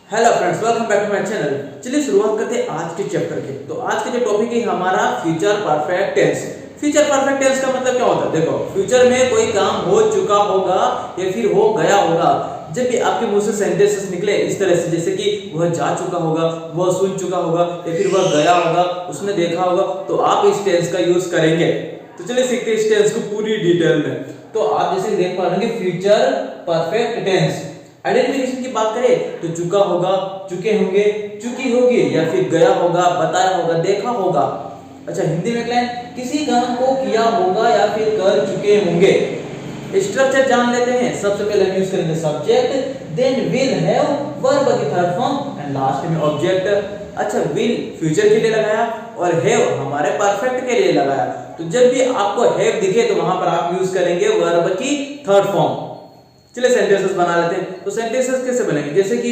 Hello friends, welcome back to my channel. चलिए शुरुआत करते हैं आज के चैप्टर के। तो आज के जो टॉपिक है हमारा future perfect tense. Future perfect tense का मतलब क्या होता है? देखो, फ्यूचर में कोई काम हो चुका होगा या फिर हो गया होगा। जब भी आपके मुंह से सेंटेंसेस निकले इस तरह से, जैसे कि वह जा चुका होगा, वह सुन चुका होगा या फिर वह गया होगा, उसने देखा होगा, तो आप इस टेंस का यूज करेंगे। तो चलिए सीखते हैं इस टेंस को पूरी डिटेल में। तो आप जैसे देख पा रहे हैं फ्यूचर परफेक्ट टेंस। आइडेंटिफिकेशन की बात करें तो चुका होगा, चुके होंगे, चुकी होगी या फिर गया होगा, बताया होगा, देखा होगा। अच्छा, हिंदी में क्या है? किसी काम को किया होगा या फिर कर चुके होंगे। स्ट्रक्चर जान लेते हैं। सबसे पहले हम यूज करेंगे subject, then will have, verb की थर्ड फॉर्म एंड लास्ट में ऑब्जेक्ट। अच्छा, विल फ्यूचर के लिए लगाया और हैव हमारे परफेक्ट के लिए लगाया। तो जब भी आपको हैव दिखे तो वहां पर आप यूज करेंगे वर्ब की थर्ड फॉर्म। चलिए सेंटेंसेस बना लेते हैं। तो सेंटेंसेस कैसे बनेंगे? जैसे कि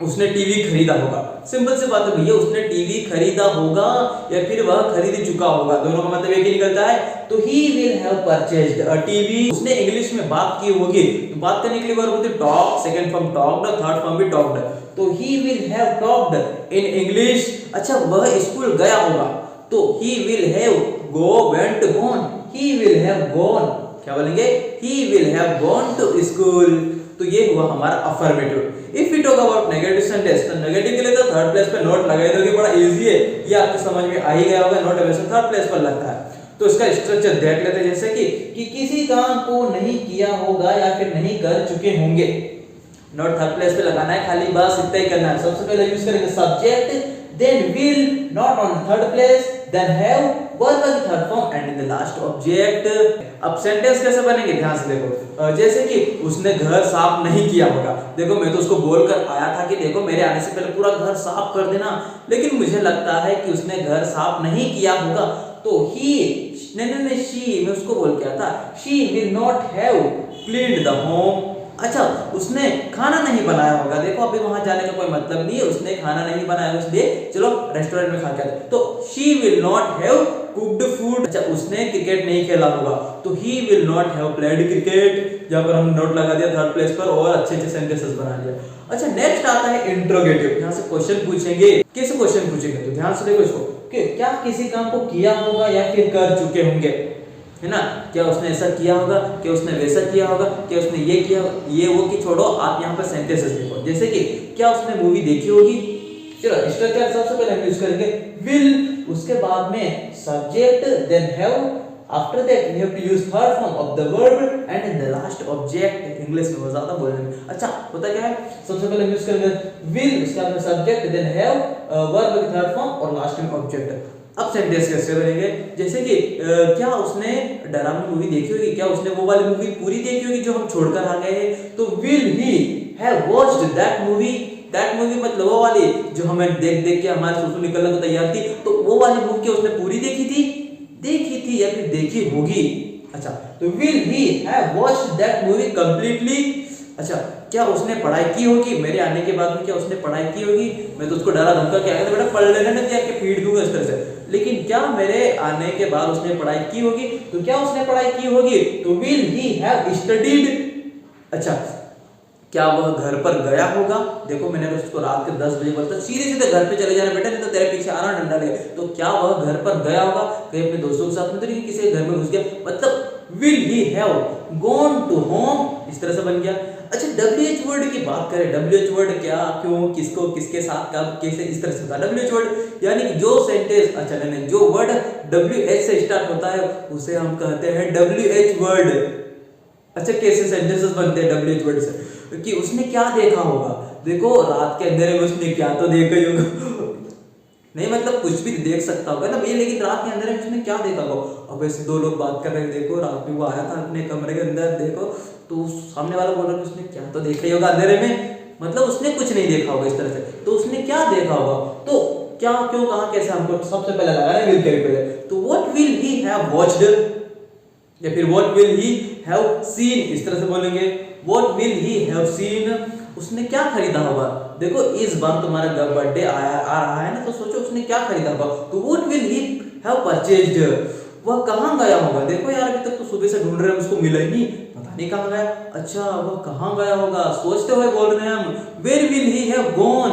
उसने टीवी खरीदा होगा। सिंपल सी बात है भैया, उसने टीवी खरीदा होगा या फिर वह खरीद चुका होगा, दोनों का मतलब एक ही निकलता है। तो he will have purchased a TV. उसने इंग्लिश में बात की होगी, तो बात करने के लिए वर्ब होती है talk, second form talked, third form भी टॉक्ड। तो he will have talked in English. अच्छा, वह स्कूल गया होगा, तो he will have went gone. He will have gone, क्या बोलेंगे? He will have gone to school। तो ये हुआ हमारा affirmative. If we talk about negative sentence, तो नेगेटिव के लिए तो थर्ड प्लेस पे नोट लगाए दोगे, बड़ा इजी है, ये आपको समझ में आ ही गया होगा। नोट हमेशा थर्ड प्लेस पर लगता है। तो इसका स्ट्रक्चर देख लेते हैं। जैसे कि किसी काम को नहीं किया होगा या फिर नहीं कर चुके होंगे। नोट थर्ड प्लेस पे लगाना है, खाली बस इतना ही करना है। सबसे पहले यूज करेंगे subject, then will, not on third place, then have, verb की third form and in the last object. अब सेंटेंस कैसे बनेंगे ध्यान से देखो। जैसे कि उसने घर साफ नहीं किया होगा। देखो, मैं तो उसको बोलकर आया था कि देखो मेरे आने से पहले पूरा घर साफ कर देना, लेकिन मुझे लगता है कि उसने घर साफ नहीं किया होगा। तो ही, नहीं शी, मैं उसको बोल के आया था, she will not have cleaned the home. अच्छा, उसने खाना नहीं बनाया होगा। देखो, अभी वहां जाने का कोई मतलब नहीं है, उसने खाना नहीं बनाया, इसलिए चलो रेस्टोरेंट में खा के आते। तो she will not have cooked food. अच्छा, उसने क्रिकेट नहीं खेला होगा, तो he will not have played cricket. जहां पर हम नोट लगा दिया थर्ड प्लेस पर और अच्छे अच्छे सेंटेंसेस बना लिया। अच्छा, नेक्स्ट आता है इंट्रोगेटिव। यहां से क्वेश्चन पूछेंगे। कैसे क्वेश्चन पूछेंगे? तो ध्यान से देखो इसको कि क्या किसी काम को किया होगा या फिर कर चुके होंगे, है ना? क्या उसने ऐसा किया होगा, क्या उसने वैसा किया होगा, क्या उसने ये किया होगा, ये वो की छोड़ो, आप यहाँ पर सेंटेंसेस देखो। जैसे कि क्या उसने मूवी देखी होगी। चलो स्ट्रक्चर सबसे पहले हम यूज करेंगे विल, उसके बाद में subject, then have, after that we have to use third form of the verb and in the last object. English में ज्यादा बोलने में अच्छा होता क्या है? सबसे पहले हम यूज करेंगे विल, उसके बाद में सब्जेक्ट, देन हैव, वर्ब की थर्ड फॉर्म और लास्ट में ऑब्जेक्ट। अब सेंटेंस कैसे बनेंगे? जैसे कि क्या उसने डरावनी मूवी देखी होगी, क्या उसने वो वाली मूवी पूरी देखी होगी जो हम छोड़कर आ गए हैं। तो will he have watched that movie. That movie मतलब वो वाली जो हमें देख देख के हमारे सुसु निकलने को तैयार थी। तो वो वाली मूवी क्या उसने पूरी देखी थी या फिर देखी होगी। अच्छा, तो will he have watched that movie completely. अच्छा, क्या उसने पढ़ाई की होगी? मेरे आने के बाद में क्या उसने पढ़ाई की होगी? मैं तो उसको डरा धमका के आया था, बेटा पढ़ लेना, नहीं दिया के फीड दूंगा इस तरह से। लेकिन क्या मेरे आने के बाद उसने पढ़ाई की होगी? तो क्या उसने पढ़ाई की होगी? तो विल ही हैव स्टडीड। अच्छा, क्या वह घर पर गया होगा? देखो, मैंने उसको रात के 10 बजे बोला था सीधे सीधे घर पे चले जाना बेटा, नहीं तो तेरे पीछे आना डंडा लेगा। तो क्या वह घर पर गया होगा? कहीं अपने दोस्तों के साथ में तो नहीं, किसी घर में घुस गया। मतलब will he have gone to home, इस तरह से बन गया। अच्छा, WH वर्ड की बात करें। WH वर्ड क्या, क्यों, किसको, किसके साथ, कब, कैसे, इस तरह से होता है WH वर्ड। यानी कि जो सेंटेंस, अच्छा नहीं, जो वर्ड WH से स्टार्ट होता है उसे हम कहते हैं WH वर्ड। अच्छा, कैसे सेंटेंसेस बनते हैं WH वर्ड से? कि उसने क्या देखा होगा। देखो, रात के अंधेरे में उसने क्या तो देखा ही होगा नहीं, मतलब कुछ भी देख सकता होगा ना भैया, लेकिन रात के अंधेरे में उसने क्या देखा होगा? अब ऐसे दो लोग बात कर रहे हैं, देखो रात में वो आया था अपने कमरे के अंदर, देखो तो सामने वाला बोल रहा है उसने क्या तो देखा ही होगा अंधेरे में, मतलब उसने कुछ नहीं देखा होगा इस तरह से। तो उसने क्या देखा होगा? तो क्या, क्यों, कहां, कैसे, हमको सबसे पहले लगाना है विल के पहले। तो what will he have watched या फिर what will he have seen, इस तरह से बोलेंगे। What will he have seen, उसने क्या खरीदा होगा। देखो, इस बार तुम्हारा बर्थडे आ रहा है ना, तो सोचो उसने क्या खरीदा होगा। तो what will he have purchased, वह कहाँ गया होगा। देखो यार अभी तक तो सुबह से ढूंढ रहे हैं, उसको मिला ही नहीं, पता नहीं कहाँ गया। अच्छा वह कहाँ गया होगा, सोचते हुए बोल रहे हैं हम, where will he have gone,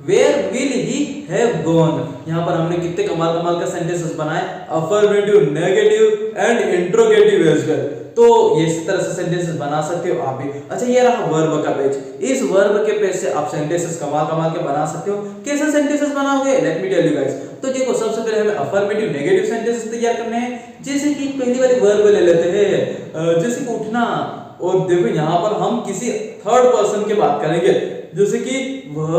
where will he have gone. यहाँ पर हमने कितने कमाल कमाल का सेंटेंसेस बनाए, affirmative, negative and interrogative as well. तो ये इस तरह से सेंटेंसेस बना सकते हो आप भी। अच्छा ये रहा वर्ब का पेज, इस वर्ब के पेज से आप सेंटेंसेस कमाल कमाल के बना सकते हो। कैसे सेंटेंसेस बनाओगे, let me tell you guys. तो देखो सबसे पहले हमें अफर्मेटिव नेगेटिव सेंटेंसेस तैयार करने हैं। जैसे कि पहली वाली वर्ब ले लेते हैं, जैसे कि उठना। और देखो यहाँ पर हम किसी थर्ड पर्सन की बात करेंगे, जैसे कि वह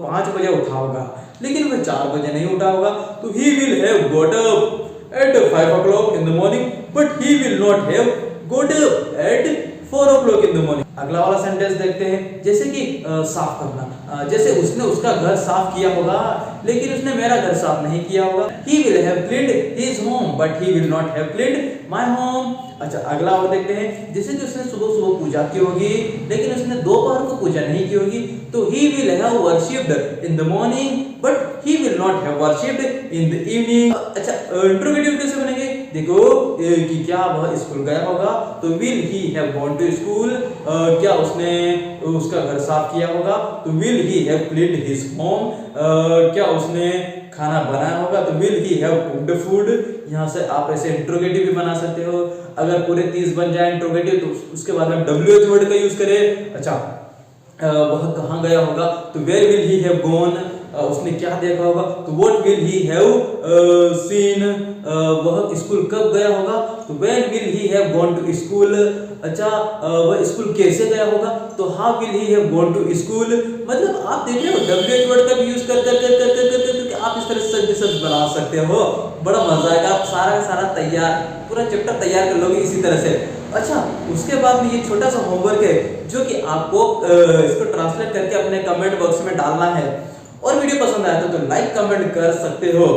5 बजे उठा होगा, लेकिन वह 4 बजे नहीं उठा होगा, तो he will have got up at 5 o'clock in the morning, but he will not have got up at 4 o'clock in the morning। अगला वाला सेंटेंस देखते हैं, जैसे कि साफ करना। जैसे उसने उसका घर साफ किया होगा, लेकिन उसने मेरा घर साफ नहीं किया होगा। He will have cleaned his home, but he will not have cleaned my home। अच्छा अगला और देखते हैं, जैसे कि उसने सुबह सुबह पूजा की होगी, लेकिन उसने दोपहर को पूजा नहीं की होगी, तो he will have worshipped in the morning, but he will not have worshipped in the evening। अच्छा इंट्रोगेटिव कैसे बनेंगे, देखो कि क्या वह स्कूल गया होगा, तो will he have gone to school। क्या उसने उसका घर साफ किया होगा, तो will he have cleaned his home। क्या उसने खाना बनाया होगा, तो will he have cooked food। यहाँ से आप ऐसे इंट्रोगेटिव भी बना सकते हो। अगर पूरे 30 बन जाए इंट्रोगेटिव, तो उसके बाद हम WH वर्ड का यूज करें। अच्छा वह कहाँ गया होगा, तो where will he have gone। उसने क्या देखा होगा, तो what will he have seen। वह स्कूल कब गया होगा, तो when will he have gone to school। अच्छा वह स्कूल कैसे गया होगा, तो how will he have gone to school। मतलब आप देख रहे हो WH वर्ड का भी यूज कर आप इस तरह से सेंटेंसेस बना सकते हो। बड़ा मजा आएगा, आप सारा का सारा तैयार, पूरा चैप्टर तैयार कर लोगे इसी तरह से। अच्छा उसके बाद में ये छोटा सा होमवर्क है, जो कि आपको इसको ट्रांसलेट करके अपने कमेंट बॉक्स में डालना है। और वीडियो पसंद आया तो लाइक कमेंट कर सकते हो।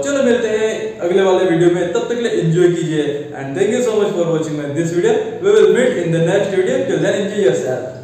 चलो मिलते हैं अगले वाले वीडियो में, तब तक के लिए एंजॉय कीजिए and thank you so much for watching this video. We will meet in the next video, till then enjoy yourself.